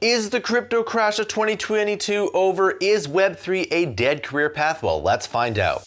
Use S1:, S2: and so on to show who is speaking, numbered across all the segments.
S1: Is the crypto crash of 2022 over? Is Web3 a dead career path? Well, let's find out.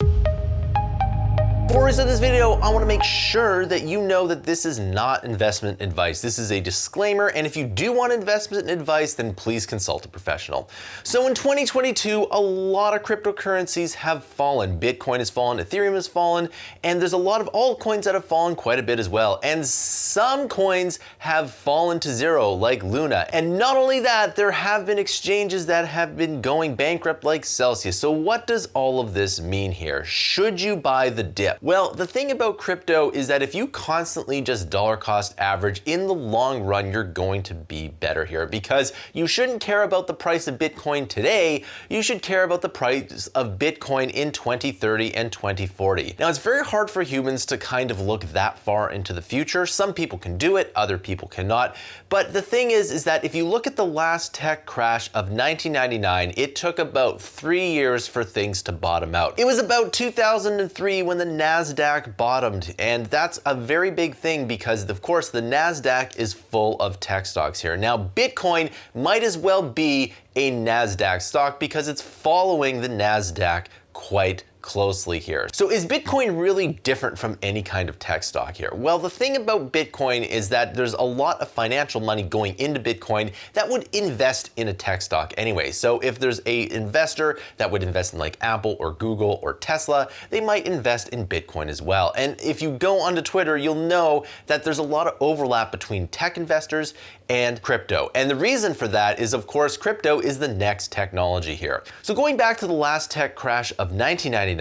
S1: Before we start this video, I want to make sure that you know that this is not investment advice. This is a disclaimer, and if you do want investment advice, then please consult a professional. So in 2022, a lot of cryptocurrencies have fallen. Bitcoin has fallen, Ethereum has fallen, and there's a lot of altcoins that have fallen quite a bit as well. And some coins have fallen to zero, like Luna. And not only that, there have been exchanges that have been going bankrupt, like Celsius. So what does all of this mean here? Should you buy the dip? Well, the thing about crypto is that if you constantly just dollar cost average, in the long run, you're going to be better here, because you shouldn't care about the price of Bitcoin today. You should care about the price of Bitcoin in 2030 and 2040. Now, it's very hard for humans to kind of look that far into the future. Some people can do it, other people cannot. But the thing is that if you look at the last tech crash of 1999, it took about 3 years for things to bottom out. It was about 2003 when the NASDAQ bottomed, and that's a very big thing because, of course, the NASDAQ is full of tech stocks here. Now, Bitcoin might as well be a NASDAQ stock because it's following the NASDAQ quite closely here. So is Bitcoin really different from any kind of tech stock here? Well, the thing about Bitcoin is that there's a lot of financial money going into Bitcoin that would invest in a tech stock anyway. So if there's an investor that would invest in like Apple or Google or Tesla, they might invest in Bitcoin as well. And if you go onto Twitter, you'll know that there's a lot of overlap between tech investors and crypto. And the reason for that is, of course, crypto is the next technology here. So going back to the last tech crash of 1999,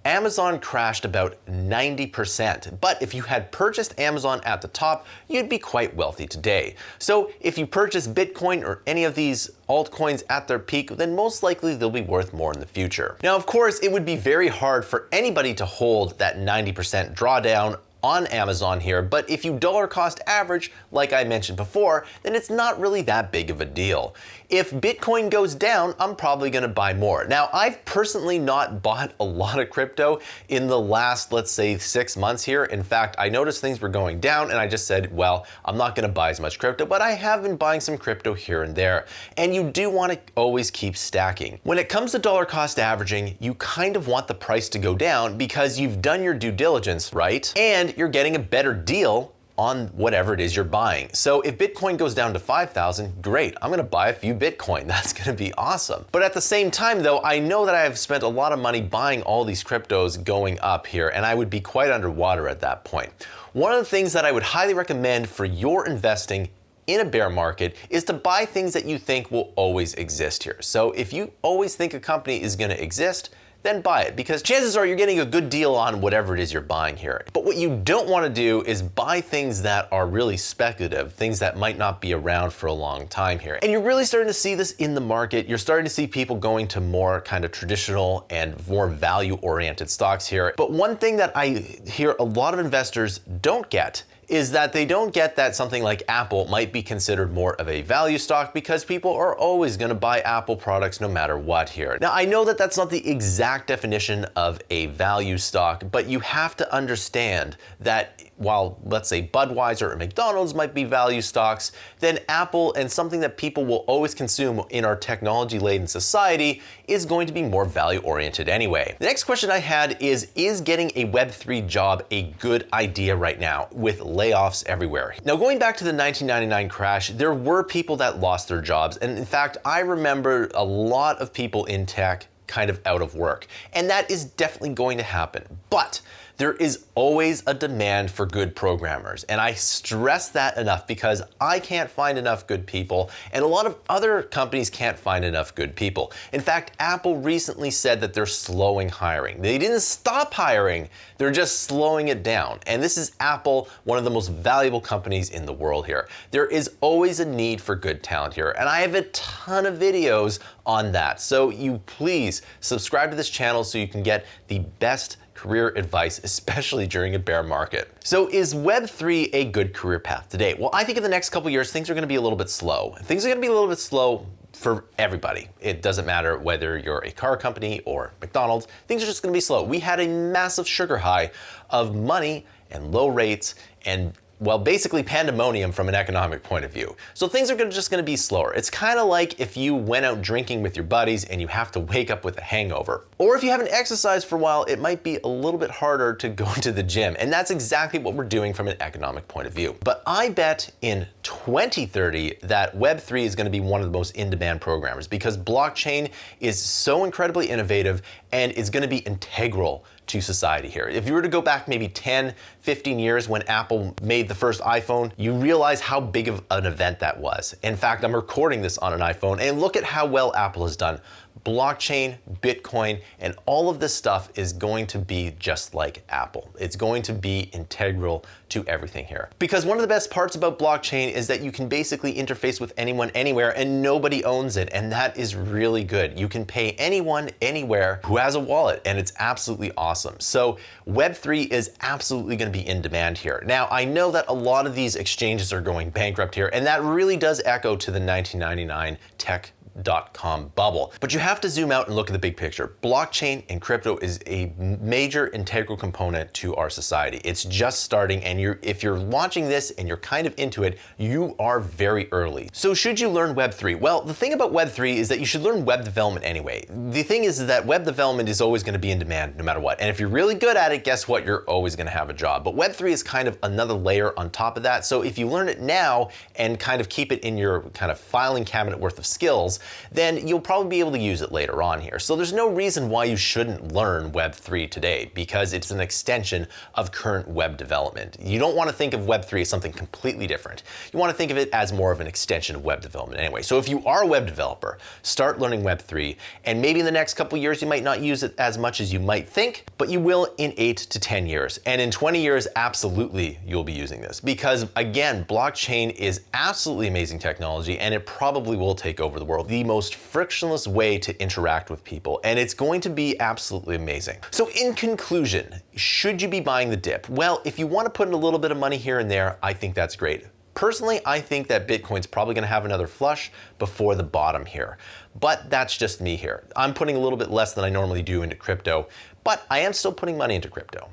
S1: Amazon crashed about 90%. But if you had purchased Amazon at the top, you'd be quite wealthy today. So if you purchase Bitcoin or any of these altcoins at their peak, then most likely they'll be worth more in the future. Now, of course, it would be very hard for anybody to hold that 90% drawdown on Amazon here, but if you dollar cost average, like I mentioned before, then it's not really that big of a deal. If Bitcoin goes down, I'm probably gonna buy more. Now, I've personally not bought a lot of crypto in the last, let's say, 6 months here. In fact, I noticed things were going down and I just said, well, I'm not gonna buy as much crypto, but I have been buying some crypto here and there. And you do wanna always keep stacking. When it comes to dollar cost averaging, you kind of want the price to go down because you've done your due diligence, right? And you're getting a better deal on whatever it is you're buying. So if Bitcoin goes down to 5,000, great, I'm gonna buy a few Bitcoin. That's gonna be awesome. But at the same time though, I know that I have spent a lot of money buying all these cryptos going up here, and I would be quite underwater at that point. One of the things that I would highly recommend for your investing in a bear market is to buy things that you think will always exist here. So if you always think a company is gonna exist, then buy it, because chances are you're getting a good deal on whatever it is you're buying here. But what you don't want to do is buy things that are really speculative, things that might not be around for a long time here. And you're really starting to see this in the market. You're starting to see people going to more kind of traditional and more value-oriented stocks here. But one thing that I hear a lot of investors don't get is that they don't get that something like Apple might be considered more of a value stock because people are always going to buy Apple products no matter what here. Now, I know that that's not the exact definition of a value stock, but you have to understand that while, let's say, Budweiser or McDonald's might be value stocks, then Apple and something that people will always consume in our technology-laden society is going to be more value-oriented anyway. The next question I had is getting a Web3 job a good idea right now with layoffs everywhere? Now, going back to the 1999 crash, there were people that lost their jobs. And in fact, I remember a lot of people in tech kind of out of work. And that is definitely going to happen. But there is always a demand for good programmers. And I stress that enough because I can't find enough good people, and a lot of other companies can't find enough good people. In fact, Apple recently said that they're slowing hiring. They didn't stop hiring, they're just slowing it down. And this is Apple, one of the most valuable companies in the world here. There is always a need for good talent here, and I have a ton of videos on that. So you please subscribe to this channel so you can get the best career advice, especially during a bear market. So is Web3 a good career path today? Well, I think in the next couple of years, things are gonna be a little bit slow. Things are gonna be a little bit slow for everybody. It doesn't matter whether you're a car company or McDonald's, things are just gonna be slow. We had a massive sugar high of money and low rates, and well, basically pandemonium from an economic point of view. So things are just gonna be slower. It's kind of like if you went out drinking with your buddies and you have to wake up with a hangover. Or if you haven't exercised for a while, it might be a little bit harder to go to the gym. And that's exactly what we're doing from an economic point of view. But I bet in 2030 that Web3 is gonna be one of the most in-demand programmers because blockchain is so incredibly innovative and is gonna be integral to society here. If you were to go back maybe 10, 15 years when Apple made the first iPhone, you realize how big of an event that was. In fact, I'm recording this on an iPhone and look at how well Apple has done. Blockchain, Bitcoin, and all of this stuff is going to be just like Apple. It's going to be integral to everything here. Because one of the best parts about blockchain is that you can basically interface with anyone, anywhere, and nobody owns it. And that is really good. You can pay anyone, anywhere who has a wallet, and it's absolutely awesome. So Web3 is absolutely going to be in demand here. Now, I know that a lot of these exchanges are going bankrupt here, and that really does echo to the 1999 tech.com bubble. But you have to zoom out and look at the big picture. Blockchain and crypto is a major integral component to our society. It's just starting, and if you're watching this and you're kind of into it, you are very early. So should you learn Web3? Well, the thing about Web3 is that you should learn web development anyway. The thing is that web development is always going to be in demand no matter what. And if you're really good at it, guess what? You're always going to have a job. But Web3 is kind of another layer on top of that. So if you learn it now and kind of keep it in your kind of filing cabinet worth of skills, then you'll probably be able to use it later on here. So there's no reason why you shouldn't learn Web3 today because it's an extension of current web development. You don't want to think of Web3 as something completely different. You want to think of it as more of an extension of web development anyway. So if you are a web developer, start learning Web3, and maybe in the next couple years you might not use it as much as you might think, but you will in 8 to 10 years. And in 20 years, absolutely you'll be using this because again, blockchain is absolutely amazing technology and it probably will take over the world. The most frictionless way to interact with people, and it's going to be absolutely amazing. So in conclusion, should you be buying the dip? Well, if you want to put in a little bit of money here and there, I think that's great. Personally, I think that Bitcoin's probably going to have another flush before the bottom here, but that's just me here. I'm putting a little bit less than I normally do into crypto, but I am still putting money into crypto.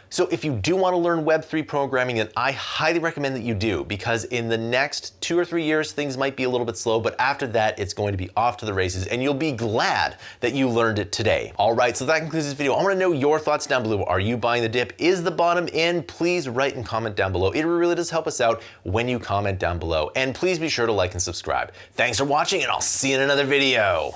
S1: So if you do want to learn Web3 programming, then I highly recommend that you do, because in the next 2 or 3 years, things might be a little bit slow, but after that, it's going to be off to the races, and you'll be glad that you learned it today. All right, so that concludes this video. I want to know your thoughts down below. Are you buying the dip? Is the bottom in? Please write and comment down below. It really does help us out when you comment down below. And please be sure to like and subscribe. Thanks for watching, and I'll see you in another video.